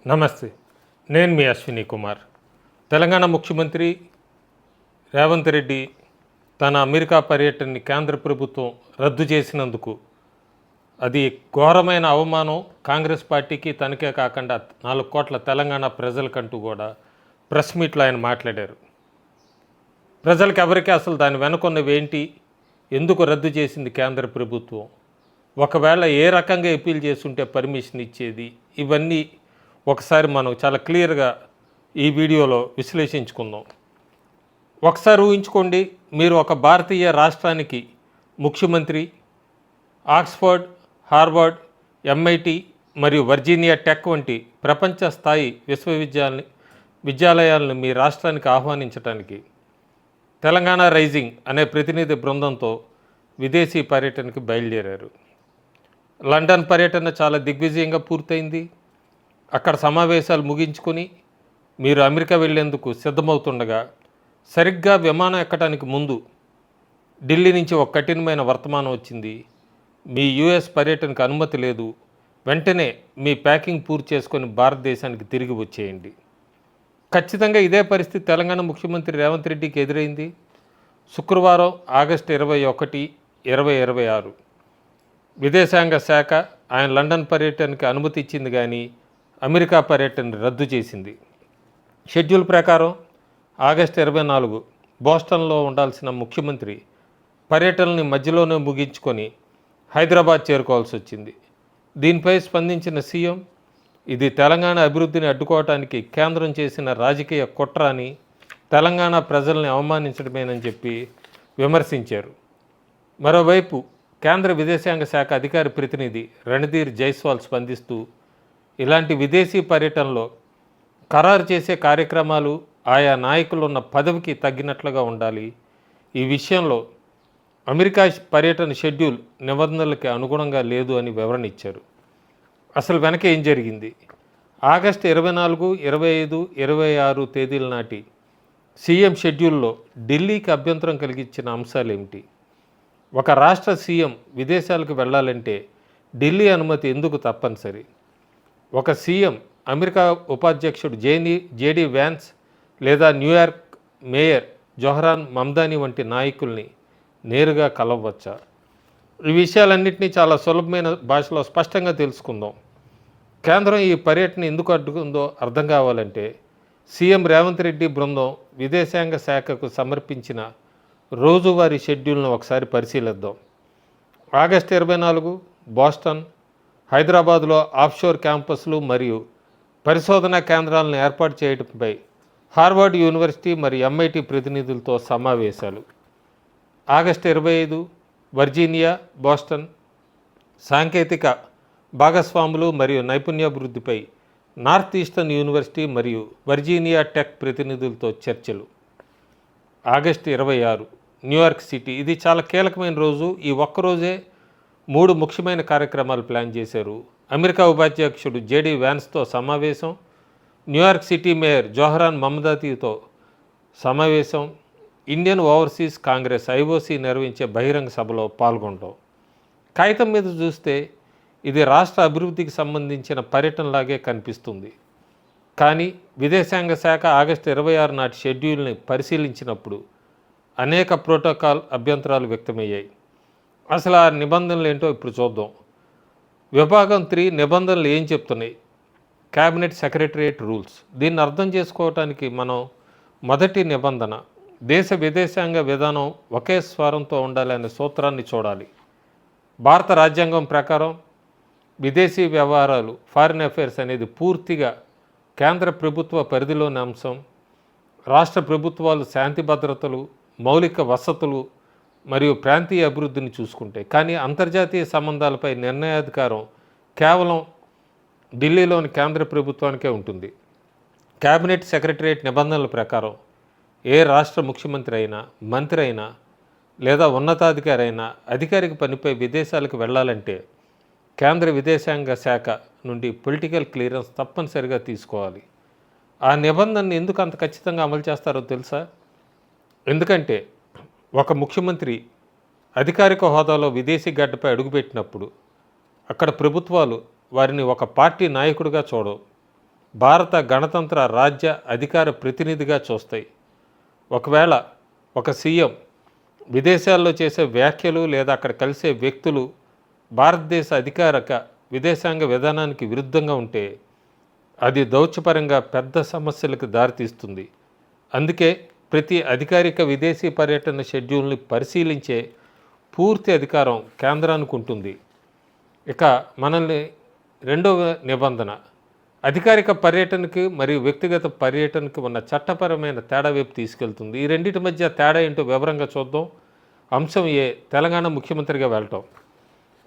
నమస్తే. నేను మీ అశ్విని కుమార్. తెలంగాణ ముఖ్యమంత్రి రేవంత్ రెడ్డి తన అమెరికా పర్యటనని కేంద్ర ప్రభుత్వం రద్దు చేసినందుకు అది ఘోరమైన అవమానం కాంగ్రెస్ పార్టీకి, తనకే కాకుండా 4 కోట్ల తెలంగాణ ప్రజలకంటూ కూడా ప్రెస్ మీట్లో ఆయన మాట్లాడారు. ప్రజలకు ఎవరికి అసలు దాని వెనుకున్నవేంటి, ఎందుకు రద్దు చేసింది కేంద్ర ప్రభుత్వం, ఒకవేళ ఏ రకంగా అప్పీల్ చేస్తుంటే పర్మిషన్ ఇచ్చేది, ఇవన్నీ ఒకసారి మనం చాలా క్లియర్గా ఈ వీడియోలో విశ్లేషించుకుందాం. ఒకసారి ఊహించుకోండి, మీరు ఒక భారతీయ రాష్ట్రానికి ముఖ్యమంత్రి, ఆక్స్ఫర్డ్, హార్వర్డ్, ఎంఐటి మరియు వర్జీనియా టెక్ వంటి ప్రపంచ స్థాయి విద్యాలయాలను మీ రాష్ట్రానికి ఆహ్వానించడానికి తెలంగాణ రైజింగ్ అనే ప్రతినిధి బృందంతో విదేశీ పర్యటనకు బయలుదేరారు. లండన్ పర్యటన చాలా దిగ్విజయంగా పూర్తయింది. అక్కడ సమావేశాలు ముగించుకొని మీరు అమెరికా వెళ్లేందుకు సిద్ధమవుతుండగా సరిగ్గా విమానం ఎక్కడానికి ముందు ఢిల్లీ నుంచి ఒక కఠినమైన వర్తమానం వచ్చింది. మీ యుఎస్ పర్యటనకు అనుమతి లేదు, వెంటనే మీ ప్యాకింగ్ పూర్తి చేసుకొని భారతదేశానికి తిరిగి వచ్చేయండి. ఖచ్చితంగా ఇదే పరిస్థితి తెలంగాణ ముఖ్యమంత్రి రేవంత్ రెడ్డికి ఎదురైంది. శుక్రవారం ఆగస్టు 21, 2026 విదేశాంగ శాఖ ఆయన లండన్ పర్యటనకి అనుమతి ఇచ్చింది, కానీ అమెరికా పర్యటన రద్దు చేసింది. షెడ్యూల్ ప్రకారం ఆగస్టు 24 బోస్టన్లో ఉండాల్సిన ముఖ్యమంత్రి పర్యటనని మధ్యలోనే ముగించుకొని హైదరాబాద్ చేరుకోవాల్సి వచ్చింది. దీనిపై స్పందించిన సీఎం, ఇది తెలంగాణ అభివృద్ధిని అడ్డుకోవటానికి కేంద్రం చేసిన రాజకీయ కుట్ర అని, తెలంగాణ ప్రజల్ని అవమానించడమేనని చెప్పి విమర్శించారు. మరోవైపు కేంద్ర విదేశాంగ శాఖ అధికారి ప్రతినిధి రణధీర్ జైస్వాల్ స్పందిస్తూ, ఇలాంటి విదేశీ పర్యటనలో ఖరారు చేసే కార్యక్రమాలు ఆయా నాయకులు ఉన్న పదవికి తగ్గినట్లుగా ఉండాలి. ఈ విషయంలో అమెరికా పర్యటన షెడ్యూల్ నిబంధనలకి అనుగుణంగా లేదు అని వివరణ ఇచ్చారు. అసలు వెనక ఏం జరిగింది? ఆగస్టు 24, 25, 26 తేదీల నాటి సీఎం షెడ్యూల్లో ఢిల్లీకి అభ్యంతరం కలిగించిన అంశాలు ఏమిటి? ఒక రాష్ట్ర సీఎం విదేశాలకు వెళ్ళాలంటే ఢిల్లీ అనుమతి ఎందుకు తప్పనిసరి? ఒక సీఎం అమెరికా ఉపాధ్యక్షుడు జేడీ వ్యాన్స్ లేదా న్యూయార్క్ మేయర్ జొహరాన్ మమ్దాని వంటి నాయకుల్ని నేరుగా కలవచ్చా? ఈ విషయాలన్నింటినీ చాలా సులభమైన భాషలో స్పష్టంగా తెలుసుకుందాం. కేంద్రం ఈ పర్యటన ఎందుకు అడ్డుకుందో అర్థం కావాలంటే సీఎం రేవంత్ రెడ్డి బృందం విదేశాంగ శాఖకు సమర్పించిన రోజువారీ షెడ్యూల్ను ఒకసారి పరిశీలిద్దాం. ఆగస్టు 24 బోస్టన్, హైదరాబాద్లో ఆఫ్షోర్ క్యాంపస్లు మరియు పరిశోధనా కేంద్రాలను ఏర్పాటు చేయడంపై హార్వర్డ్ యూనివర్సిటీ మరియు ఎంఐటి ప్రతినిధులతో సమావేశాలు. ఆగస్టు 25 వర్జీనియా, బోస్టన్ సాంకేతిక భాగస్వాములు మరియు నైపుణ్యాభివృద్ధిపై నార్త్ ఈస్టర్న్ యూనివర్సిటీ మరియు వర్జీనియా టెక్ ప్రతినిధులతో చర్చలు. August 26 New York city. ఇది చాలా కీలకమైన రోజు. ఈ ఒక్కరోజే 3 ముఖ్యమైన కార్యక్రమాలు ప్లాన్ చేశారు. అమెరికా ఉపాధ్యక్షుడు జేడీ వ్యాన్స్తో సమావేశం, న్యూయార్క్ సిటీ మేయర్ జొహరాన్ మమ్దానీతో సమావేశం, ఇండియన్ ఓవర్సీస్ కాంగ్రెస్ ఐఓసీ నిర్వహించే బహిరంగ సభలో పాల్గొనడం. కాగితం మీద చూస్తే ఇది రాష్ట్ర అభివృద్ధికి సంబంధించిన పర్యటనలాగే కనిపిస్తుంది. కానీ విదేశాంగ శాఖ ఆగస్టు 26 నాటి షెడ్యూల్ని పరిశీలించినప్పుడు అనేక ప్రోటోకాల్ అభ్యంతరాలు వ్యక్తమయ్యాయి. అసలు ఆ నిబంధనలు ఏంటో ఇప్పుడు చూద్దాం. విభాగం 3 నిబంధనలు ఏం చెప్తున్నాయి? Cabinet secretariat rules. దీన్ని అర్థం చేసుకోవటానికి మనం మొదటి నిబంధన, దేశ విదేశాంగ విధానం ఒకే స్వరంతో ఉండాలి అనే సూత్రాన్ని చూడాలి. భారత రాజ్యాంగం ప్రకారం విదేశీ వ్యవహారాలు, ఫారిన్ అఫైర్స్ అనేది పూర్తిగా కేంద్ర ప్రభుత్వ పరిధిలోని అంశం. రాష్ట్ర ప్రభుత్వాలు శాంతి భద్రతలు, మౌలిక వసతులు మరియు ప్రాంతీయ అభివృద్ధిని చూసుకుంటాయి. కానీ అంతర్జాతీయ సంబంధాలపై నిర్ణయాధికారం కేవలం ఢిల్లీలోని కేంద్ర ప్రభుత్వానికే ఉంటుంది. క్యాబినెట్ సెక్రటరియట్ నిబంధనల ప్రకారం ఏ రాష్ట్ర ముఖ్యమంత్రి అయినా, మంత్రి అయినా లేదా ఉన్నతాధికారి అయినా అధికారిక పనిపై విదేశాలకు వెళ్ళాలంటే కేంద్ర విదేశాంగ శాఖ నుండి పొలిటికల్ క్లియరెన్స్ తప్పనిసరిగా తీసుకోవాలి. ఆ నిబంధనని ఎందుకు అంత ఖచ్చితంగా అమలు చేస్తారో తెలుసా? ఎందుకంటే ఒక ముఖ్యమంత్రి అధికారిక హోదాలో విదేశీ గడ్డపై అడుగుపెట్టినప్పుడు అక్కడ ప్రభుత్వాలు వారిని ఒక పార్టీ నాయకుడిగా చూడవు. భారత గణతంత్ర రాజ్య అధికార ప్రతినిధిగా చూస్తాయి. ఒకవేళ ఒక సీఎం విదేశాల్లో చేసే వ్యాఖ్యలు లేదా అక్కడ కలిసే వ్యక్తులు భారతదేశ అధికారిక విదేశాంగ విధానానికి విరుద్ధంగా ఉంటే అది దౌత్యపరంగా పెద్ద సమస్యలకు దారితీస్తుంది. అందుకే ప్రతి అధికారిక విదేశీ పర్యటన షెడ్యూల్ని పరిశీలించే పూర్తి అధికారం కేంద్రానికి ఉంటుంది. ఇక మనల్ని రెండవ నిబంధన అధికారిక పర్యటనకి మరియు వ్యక్తిగత పర్యటనకి ఉన్న చట్టపరమైన తేడా వైపు తీసుకెళ్తుంది. ఈ రెండింటి మధ్య తేడా ఏంటో వివరంగా చూద్దాం. అంశం ఏ, తెలంగాణ ముఖ్యమంత్రిగా వెళ్ళటం.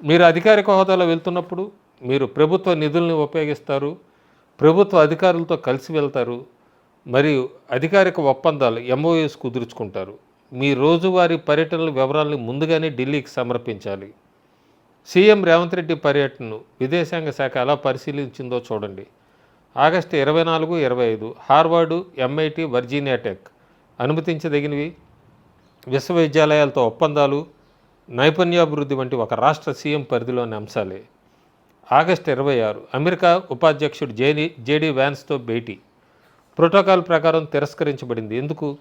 మీరు అధికారిక హోదాలో వెళ్తున్నప్పుడు మీరు ప్రభుత్వ నిధుల్ని ఉపయోగిస్తారు, ప్రభుత్వ అధికారులతో కలిసి వెళ్తారు, మరియు అధికారిక ఒప్పందాలు ఎంఓయూస్ కుదుర్చుకుంటారు. మీ రోజువారీ పర్యటనల వివరాలను ముందుగానే ఢిల్లీకి సమర్పించాలి. సీఎం రేవంత్ రెడ్డి పర్యటనను విదేశాంగ శాఖ ఎలా పరిశీలించిందో చూడండి. August 24, 25 Harvard, MIT, Virginia Tech అనుమతించదగినవి. విశ్వవిద్యాలయాలతో ఒప్పందాలు, నైపుణ్యాభివృద్ధి వంటి ఒక రాష్ట్ర సీఎం పరిధిలోని అంశాలే. ఆగస్టు 26 అమెరికా ఉపాధ్యక్షుడు జేడీ వ్యాన్స్తో భేటీ. ప్రోటోకాల్ ప్రకారం తిరస్కరించబడింది. ఎందుకు?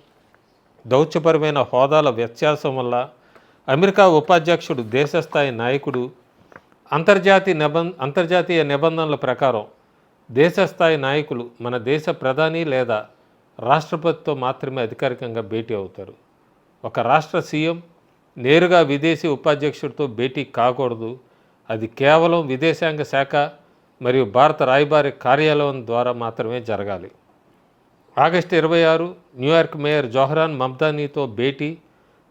దౌత్యపరమైన హోదాల వ్యత్యాసం వల్ల. అమెరికా ఉపాధ్యక్షుడు దేశస్థాయి నాయకుడు. అంతర్జాతీయ నిబంధనల ప్రకారం దేశస్థాయి నాయకులు మన దేశ ప్రధాని లేదా రాష్ట్రపతితో మాత్రమే అధికారికంగా భేటీ అవుతారు. ఒక రాష్ట్ర సీఎం నేరుగా విదేశీ ఉపాధ్యక్షుడితో భేటీ కాకూడదు. అది కేవలం విదేశాంగ శాఖ మరియు భారత రాయబారి కార్యాలయం ద్వారా మాత్రమే జరగాలి. ఆగస్టు 26 న్యూయార్క్ మేయర్ జోహ్రాన్ మమ్దానీతో భేటీ.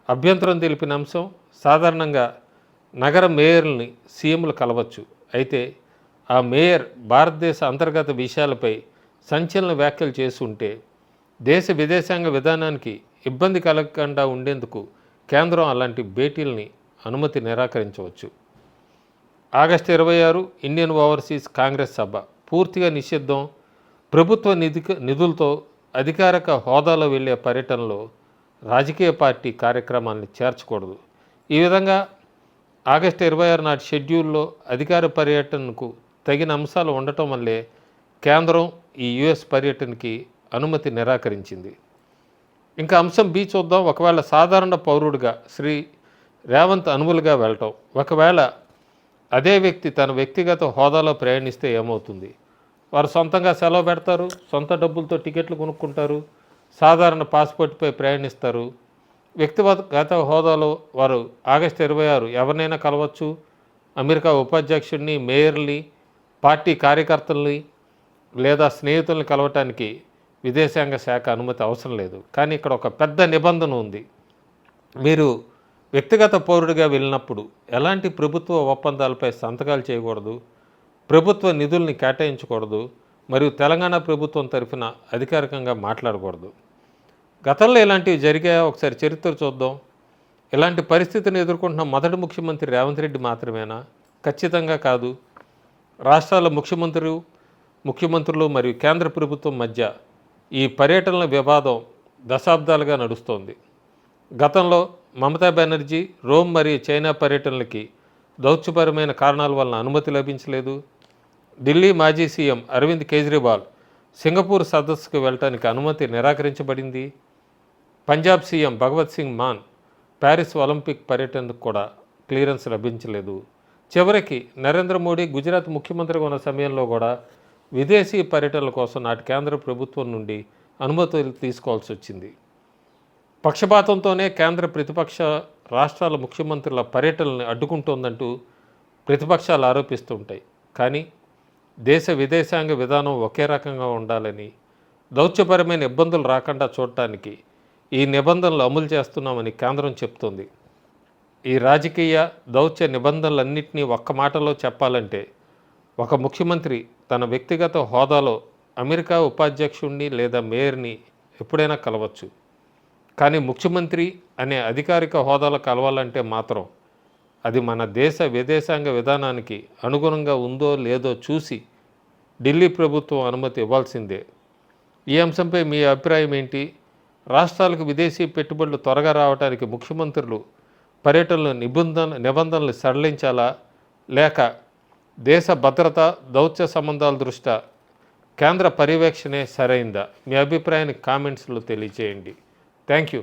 అభ్యంతరం తెలిపిన అంశం, సాధారణంగా నగర మేయర్ని సీఎంలు కలవచ్చు. అయితే ఆ మేయర్ భారతదేశ అంతర్గత విషయాలపై సంచలన వ్యాఖ్యలు చేస్తుంటే దేశ విదేశాంగ విధానానికి ఇబ్బంది కలగకుండా ఉండేందుకు కేంద్రం అలాంటి భేటీలని అనుమతి నిరాకరించవచ్చు. ఆగస్టు 26 ఇండియన్ ఓవర్సీస్ కాంగ్రెస్ సభ పూర్తిగా నిషిద్ధం. ప్రభుత్వ నిధులతో అధికారిక హోదాలో వెళ్ళే పర్యటనలో రాజకీయ పార్టీ కార్యక్రమాన్ని చేర్చకూడదు. ఈ విధంగా ఆగస్టు 26 నాటి షెడ్యూల్లో అధికార పర్యటనకు తగిన అంశాలు ఉండటం వల్లే కేంద్రం ఈ యుఎస్ పర్యటనకి అనుమతి నిరాకరించింది. ఇంకా అంశం బి చూద్దాం. ఒకవేళ సాధారణ పౌరుడిగా శ్రీ రేవంత్ అనుమతిగా వెళ్ళటం. ఒకవేళ అదే వ్యక్తి తన వ్యక్తిగత హోదాలో ప్రయాణిస్తే ఏమవుతుంది? వారు సొంతంగా సెలవు పెడతారు, సొంత డబ్బులతో టికెట్లు కొనుక్కుంటారు, సాధారణ పాస్పోర్ట్పై ప్రయాణిస్తారు. వ్యక్తిగత హోదాలో వారు ఆగస్టు 26 ఎవరినైనా కలవచ్చు. అమెరికా ఉపాధ్యక్షుడిని, మేయర్ని, పార్టీ కార్యకర్తల్ని లేదా స్నేహితుల్ని కలవటానికి విదేశాంగ శాఖ అనుమతి అవసరం లేదు. కానీ ఇక్కడ ఒక పెద్ద నిబంధన ఉంది. మీరు వ్యక్తిగత పౌరుడిగా వెళ్ళినప్పుడు ఎలాంటి ప్రభుత్వ ఒప్పందాలపై సంతకాలు చేయకూడదు, ప్రభుత్వ నిధుల్ని కేటాయించకూడదు, మరియు తెలంగాణ ప్రభుత్వం తరఫున అధికారికంగా మాట్లాడకూడదు. గతంలో ఇలాంటివి జరిగాయో ఒకసారి చరిత్ర చూద్దాం. ఇలాంటి పరిస్థితిని ఎదుర్కొంటున్న మొదటి ముఖ్యమంత్రి రేవంత్ రెడ్డి మాత్రమేనా? ఖచ్చితంగా కాదు. రాష్ట్రాల ముఖ్యమంత్రులు మరియు కేంద్ర ప్రభుత్వం మధ్య ఈ పర్యటనల వివాదం దశాబ్దాలుగా నడుస్తోంది. గతంలో మమతా బెనర్జీ రోమ్ మరియు చైనా పర్యటనలకి దౌత్యపరమైన కారణాల వలన అనుమతి లభించలేదు. ఢిల్లీ మాజీ సీఎం అరవింద్ కేజ్రీవాల్ సింగపూర్ సదస్సుకు వెళ్ళటానికి అనుమతి నిరాకరించబడింది. పంజాబ్ సీఎం భగవత్ సింగ్ మాన్ ప్యారిస్ ఒలింపిక్ పర్యటనకు కూడా క్లియరెన్స్ లభించలేదు. చివరికి నరేంద్ర మోడీ గుజరాత్ ముఖ్యమంత్రిగా ఉన్న సమయంలో కూడా విదేశీ పర్యటనల కోసం నాటి కేంద్ర ప్రభుత్వం నుండి అనుమతులు తీసుకోవాల్సి వచ్చింది. పక్షపాతంతోనే కేంద్ర ప్రతిపక్ష రాష్ట్రాల ముఖ్యమంత్రుల పర్యటనల్ని అడ్డుకుంటోందంటూ ప్రతిపక్షాలు ఆరోపిస్తుంటాయి. కానీ దేశ విదేశాంగ విధానం ఒకే రకంగా ఉండాలని, దౌత్యపరమైన ఇబ్బందులు రాకుండా చూడటానికి ఈ నిబంధనలు అమలు చేస్తున్నామని కేంద్రం చెప్తోంది. ఈ రాజకీయ దౌత్య నిబంధనలన్నింటినీ ఒక్క మాటలో చెప్పాలంటే ఒక ముఖ్యమంత్రి తన వ్యక్తిగత హోదాలో అమెరికా ఉపాధ్యక్షుడిని లేదా మేయర్ని ఎప్పుడైనా కలవచ్చు. కానీ ముఖ్యమంత్రి అనే అధికారిక హోదాలో కలవాలంటే మాత్రం అది మన దేశ విదేశాంగ విధానానికి అనుగుణంగా ఉందో లేదో చూసి ఢిల్లీ ప్రభుత్వం అనుమతి ఇవ్వాల్సిందే. ఈ అంశంపై మీ అభిప్రాయం ఏంటి? రాష్ట్రాలకు విదేశీ పెట్టుబడులు త్వరగా రావడానికి ముఖ్యమంత్రులు పర్యటనలు నిబంధనలు సడలించాలా, లేక దేశ భద్రత, దౌత్య సంబంధాల దృష్ట్యా కేంద్ర పర్యవేక్షణే సరైందా? మీ అభిప్రాయాన్ని కామెంట్స్లో తెలియజేయండి. Thank you.